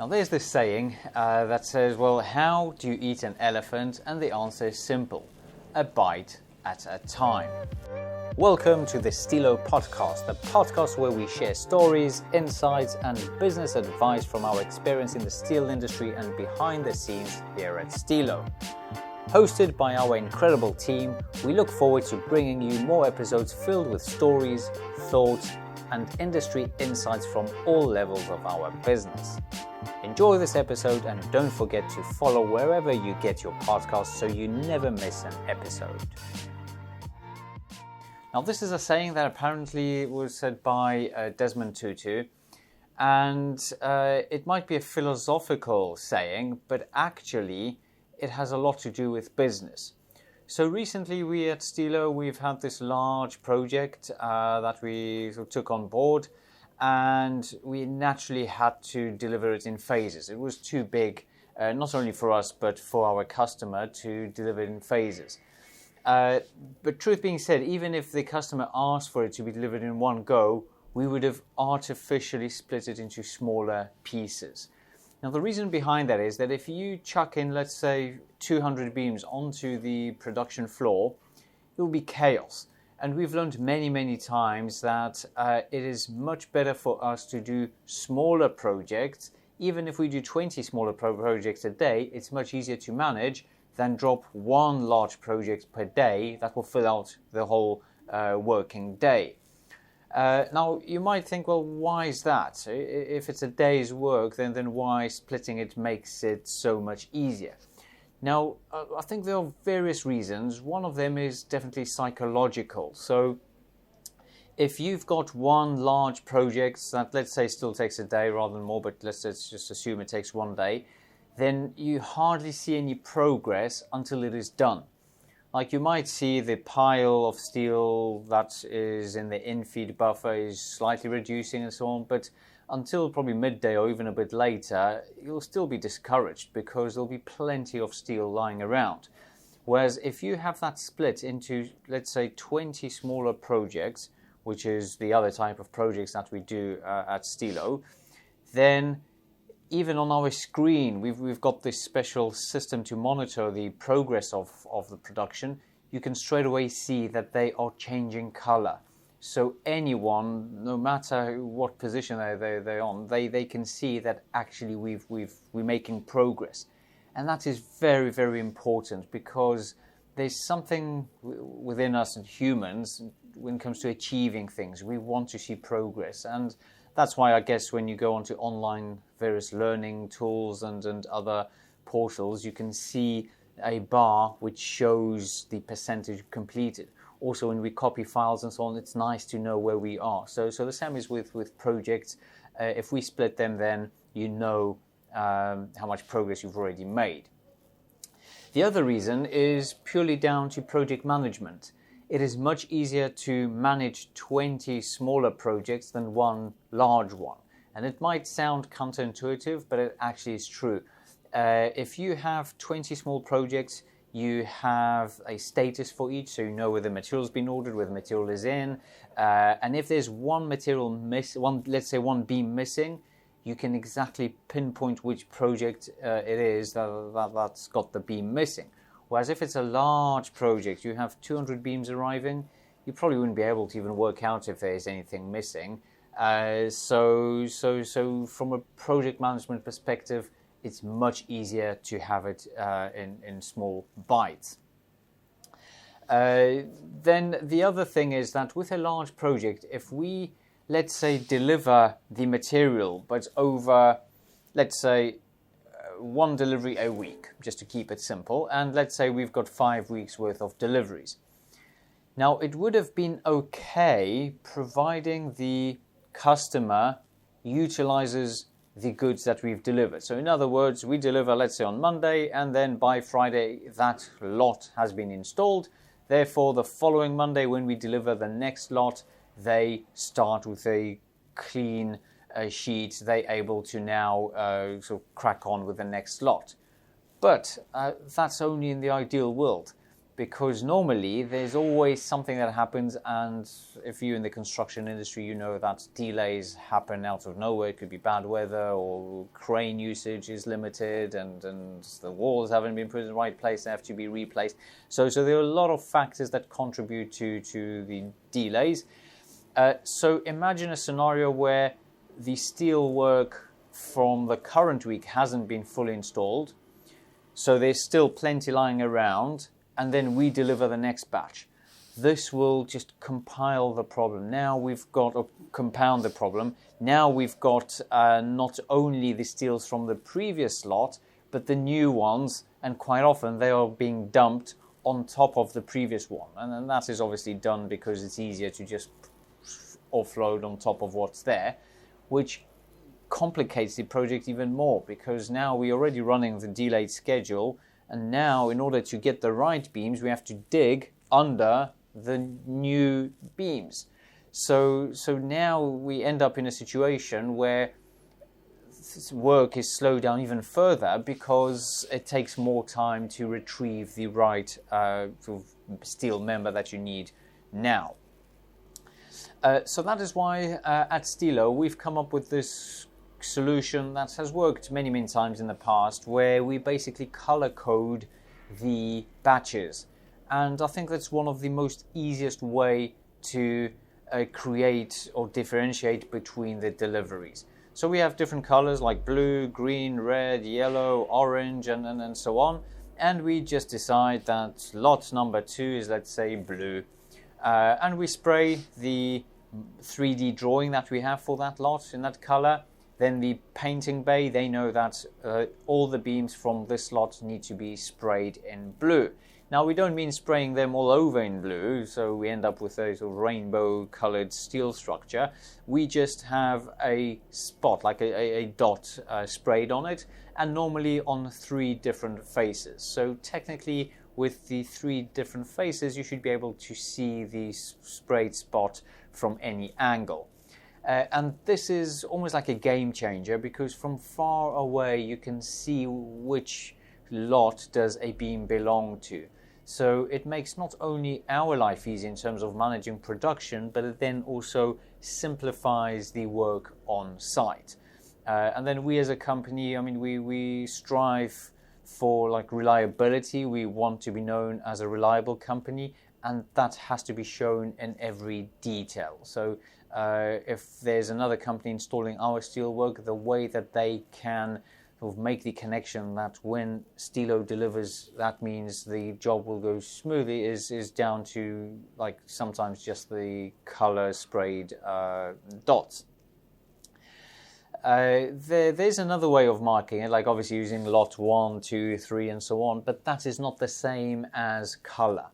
Now there's this saying that says, well, how do you eat an elephant? And the answer is simple: a bite at a time. Welcome to the Steelo Podcast, the podcast where we share stories, insights and business advice from our experience in the steel industry and behind the scenes here at Steelo. Hosted by our incredible team, we look forward to bringing you more episodes filled with stories, thoughts and industry insights from all levels of our business. Enjoy this episode and don't forget to follow wherever you get your podcasts so you never miss an episode. Now this is a saying that apparently was said by Desmond Tutu, and it might be a philosophical saying, but actually it has a lot to do with business. So recently we at Steelo, we've had this large project that we took on board, and we naturally had to deliver it in phases. It was too big, not only for us, but for our customer to deliver it in phases. But truth being said, even if the customer asked for it to be delivered in one go, we would have artificially split it into smaller pieces. Now the reason behind that is that if you chuck in, let's say, 200 beams onto the production floor, it will be chaos. And we've learned many times that it is much better for us to do smaller projects. Even if we do 20 smaller projects a day, it's much easier to manage than drop one large project per day that will fill out the whole working day. Now, you might think, well, why is that? If it's a day's work, then why splitting it makes it so much easier? Now, I think there are various reasons. One of them is definitely psychological. So, if you've got one large project that, let's say, still takes a day rather than more, but let's just assume it takes one day, then you hardly see any progress until it is done. Like you might see the pile of steel that is in the infeed buffer is slightly reducing and so on, but until probably midday or even a bit later, you'll still be discouraged because there'll be plenty of steel lying around. Whereas if you have that split into, let's say, 20 smaller projects, which is the other type of projects that we do at Steelo, then even on our screen, we've got this special system to monitor the progress of the production. You can straight away see that they are changing color. So anyone, no matter what position they're on, they can see that actually we're making progress. And that is very important because there's something within us and humans when it comes to achieving things. We want to see progress, and that's why I guess when you go onto online various learning tools and other portals, you can see a bar which shows the percentage completed. Also, when we copy files and so on, it's nice to know where we are. So the same is with projects. If we split them, then you know how much progress you've already made. The other reason is purely down to project management. It is much easier to manage 20 smaller projects than one large one. And it might sound counterintuitive, but it actually is true. If you have 20 small projects, you have a status for each, so you know where the material's been ordered, where the material is in. And if there's one material let's say one beam missing, you can exactly pinpoint which project it is that's got the beam missing. Whereas if it's a large project, you have 200 beams arriving, you probably wouldn't be able to even work out if there's anything missing. So from a project management perspective, it's much easier to have it in small bites. Then the other thing is that with a large project, if we, let's say, deliver the material, but over, let's say, one delivery a week, just to keep it simple, and let's say we've got 5 weeks worth of deliveries. Now, it would have been okay providing the customer utilizes the goods that we've delivered. So in other words, we deliver, let's say, on Monday, and then by Friday that lot has been installed. Therefore, the following Monday when we deliver the next lot, they start with a clean sheet. They're able to now sort of crack on with the next lot. But that's only in the ideal world, because normally there's always something that happens, and if you're in the construction industry, you know that delays happen out of nowhere. It could be bad weather, or crane usage is limited, and the walls haven't been put in the right place, they have to be replaced. So there are a lot of factors that contribute to the delays. So imagine a scenario where the steel work from the current week hasn't been fully installed, so there's still plenty lying around, and then we deliver the next batch. This will just compile the problem. Now we've got, or compound the problem. Now we've got not only the steels from the previous lot, but the new ones, and quite often they are being dumped on top of the previous one. And that is obviously done because it's easier to just offload on top of what's there, which complicates the project even more, because now we're already running the delayed schedule, and now in order to get the right beams we have to dig under the new beams. So now we end up in a situation where work is slowed down even further because it takes more time to retrieve the right sort of steel member that you need now. So that is why at Steelo we've come up with this solution that has worked many times in the past, where we basically color code the batches, and I think that's one of the most easiest way to create or differentiate between the deliveries. So we have different colors like blue, green, red, yellow, orange, and so on, and we just decide that lot number 2 is, let's say, blue, and we spray the 3D drawing that we have for that lot in that color. Then the painting bay, they know that all the beams from this lot need to be sprayed in blue. Now, we don't mean spraying them all over in blue, so we end up with a sort of rainbow-colored steel structure. We just have a spot, like a dot sprayed on it, and normally on 3 different faces. So technically, with the 3 different faces, you should be able to see the sprayed spot from any angle. And this is almost like a game changer, because from far away you can see which lot does a beam belong to. So it makes not only our life easy in terms of managing production, but it then also simplifies the work on site. And then we as a company, I mean, we strive for like reliability. We want to be known as a reliable company, and that has to be shown in every detail. So if there's another company installing our steelwork, the way that they can sort of make the connection that when Steelo delivers, that means the job will go smoothly, is down to like sometimes just the color sprayed dots. There's another way of marking it, like obviously using lot 1, 2, 3 and so on, but that is not the same as color.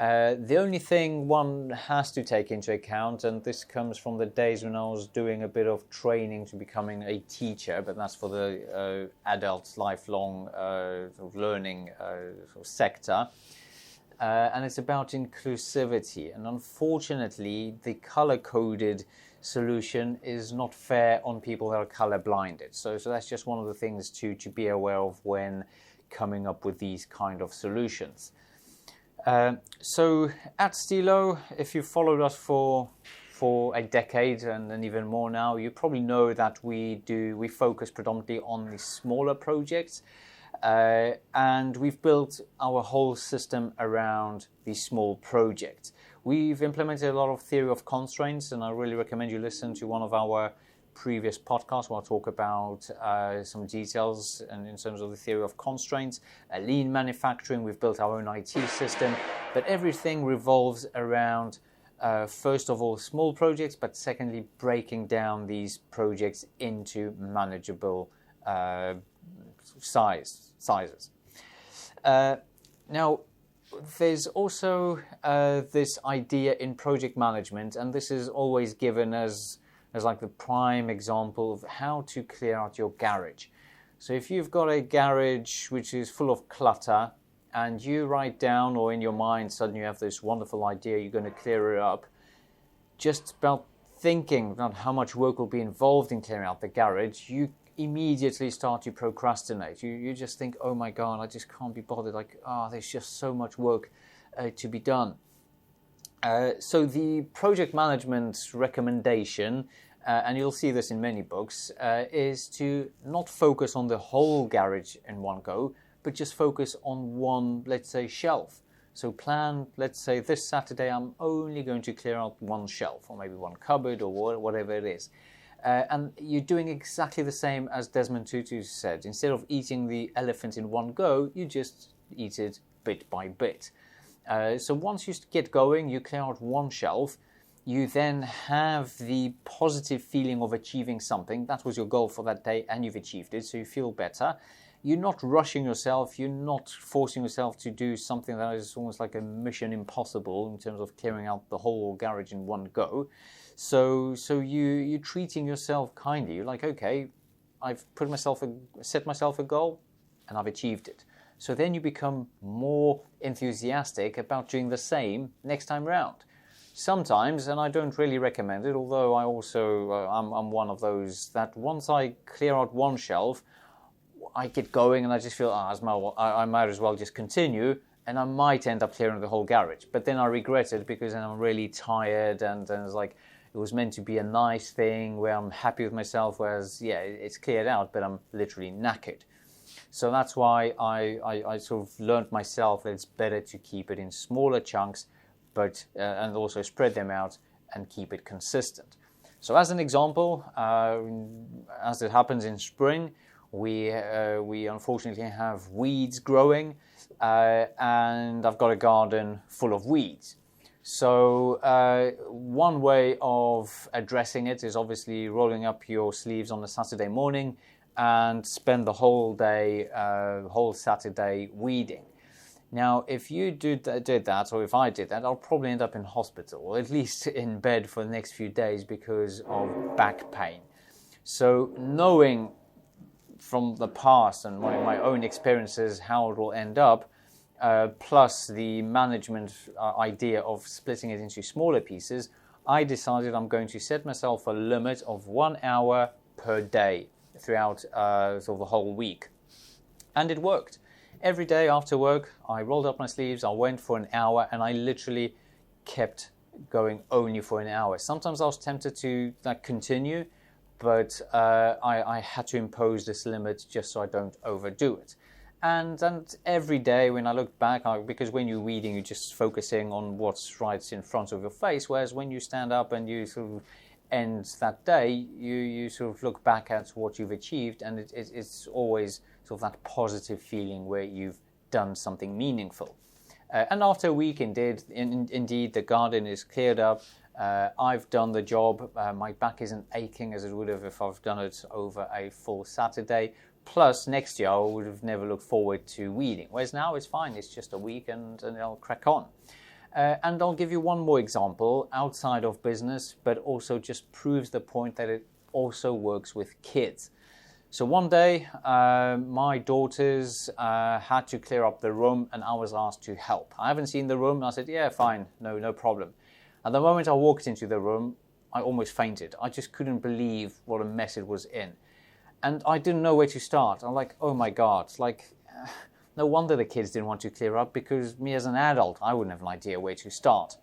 The only thing one has to take into account, and this comes from the days when I was doing a bit of training to becoming a teacher, but that's for the adult lifelong sort of learning sort of sector, and it's about inclusivity. And unfortunately, the color-coded solution is not fair on people that are color-blinded. So that's just one of the things to be aware of when coming up with these kind of solutions. So at Steelo, if you've followed us for a decade and even more now, you probably know that we focus predominantly on the smaller projects, and we've built our whole system around the small projects. We've implemented a lot of theory of constraints, and I really recommend you listen to one of our previous podcast where I'll talk about some details and in terms of the theory of constraints. Lean manufacturing, we've built our own IT system, but everything revolves around first of all small projects, but secondly breaking down these projects into manageable sizes. Now, there's also this idea in project management, and this is always given as like the prime example of how to clear out your garage. So if you've got a garage which is full of clutter, and you write down, or in your mind suddenly you have this wonderful idea, you're going to clear it up, just about thinking about how much work will be involved in clearing out the garage, you immediately start to procrastinate. You just think, oh my God, I just can't be bothered. Like, there's just so much work to be done. So the project management recommendation, and you'll see this in many books, is to not focus on the whole garage in one go, but just focus on one, let's say, shelf. So plan, let's say this Saturday I'm only going to clear out one shelf, or maybe one cupboard, or whatever it is. And you're doing exactly the same as Desmond Tutu said. Instead of eating the elephant in one go, you just eat it bit by bit. So once you get going, you clear out one shelf, you then have the positive feeling of achieving something. That was your goal for that day, and you've achieved it, so you feel better. You're not rushing yourself, you're not forcing yourself to do something that is almost like a mission impossible in terms of clearing out the whole garage in one go. So you're treating yourself kindly. You're like, okay, I've set myself a goal, and I've achieved it. So then you become more enthusiastic about doing the same next time round. Sometimes, and I don't really recommend it, although I also, I'm one of those that once I clear out one shelf, I get going and I just feel, I might as well just continue, and I might end up clearing the whole garage. But then I regret it because then I'm really tired, and it's like, it was meant to be a nice thing where I'm happy with myself, whereas, yeah, it's cleared out, but I'm literally knackered. So that's why I sort of learned myself that it's better to keep it in smaller chunks, but and also spread them out and keep it consistent. So as an example, as it happens in spring, we unfortunately have weeds growing, and I've got a garden full of weeds. So one way of addressing it is obviously rolling up your sleeves on a Saturday morning and spend the whole day, whole Saturday weeding. Now, if you did that, or if I did that, I'll probably end up in hospital, or at least in bed for the next few days because of back pain. So knowing from the past and my own experiences how it will end up, plus the management idea of splitting it into smaller pieces, I decided I'm going to set myself a limit of 1 hour per day throughout sort of the whole week. And it worked. Every day after work, I rolled up my sleeves, I went for an hour, and I literally kept going only for an hour. Sometimes I was tempted to continue, but I had to impose this limit just so I don't overdo it. And every day when I looked back, because when you're weeding, you're just focusing on what's right in front of your face, whereas when you stand up and you sort of end that day, you sort of look back at what you've achieved, and it's always sort of that positive feeling where you've done something meaningful. And after a week, indeed, the garden is cleared up. I've done the job. My back isn't aching as it would have if I've done it over a full Saturday. Plus, next year I would have never looked forward to weeding. Whereas now it's fine. It's just a week and I'll crack on. And I'll give you one more example outside of business, but also just proves the point that it also works with kids. So one day, my daughters had to clear up the room, and I was asked to help. I haven't seen the room, and I said, yeah, fine, no problem. At the moment I walked into the room, I almost fainted. I just couldn't believe what a mess it was in. And I didn't know where to start. I'm like, oh my God, no wonder the kids didn't want to clear up, because me as an adult, I wouldn't have an idea where to start.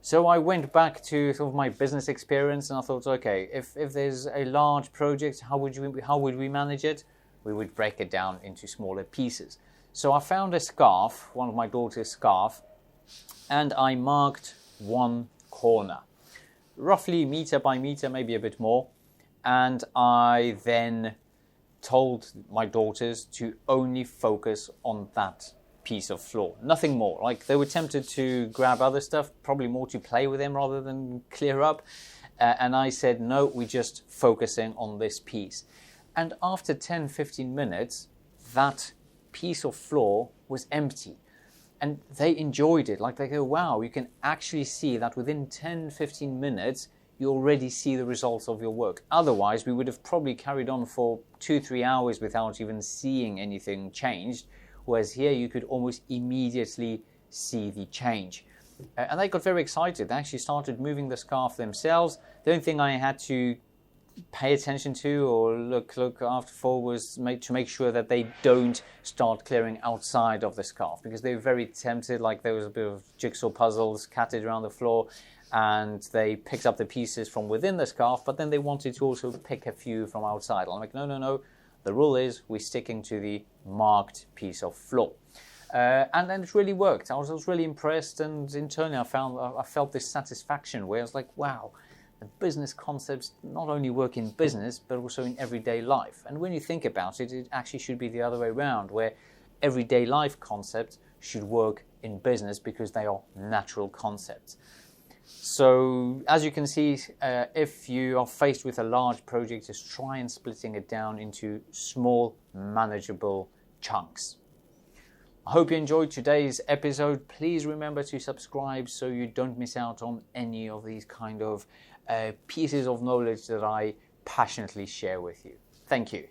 So I went back to sort of my business experience, and I thought, okay, if there's a large project, how would we manage it? We would break it down into smaller pieces. So I found a scarf, one of my daughter's scarf, and I marked one corner, roughly meter by meter, maybe a bit more. And I then told my daughters to only focus on that piece of floor, nothing more. Like, they were tempted to grab other stuff, probably more to play with them rather than clear up. And I said, no, we're just focusing on this piece. And after 10-15 minutes, that piece of floor was empty. And they enjoyed it. Like, they go, wow, you can actually see that within 10-15 minutes, you already see the results of your work. Otherwise, we would have probably carried on for 2-3 hours without even seeing anything changed. Whereas here, you could almost immediately see the change. And they got very excited. They actually started moving the scarf themselves. The only thing I had to pay attention to or look after for was to make sure that they don't start clearing outside of the scarf, because they were very tempted, like there was a bit of jigsaw puzzles scattered around the floor, and they picked up the pieces from within the scarf, but then they wanted to also pick a few from outside. I'm like, no. The rule is we're sticking to the marked piece of floor. And then it really worked. I was really impressed, and internally I felt this satisfaction where I was like, wow, the business concepts not only work in business, but also in everyday life. And when you think about it, it actually should be the other way around, where everyday life concepts should work in business because they are natural concepts. So as you can see, if you are faced with a large project, just try and splitting it down into small, manageable chunks. I hope you enjoyed today's episode. Please remember to subscribe so you don't miss out on any of these kind of pieces of knowledge that I passionately share with you. Thank you.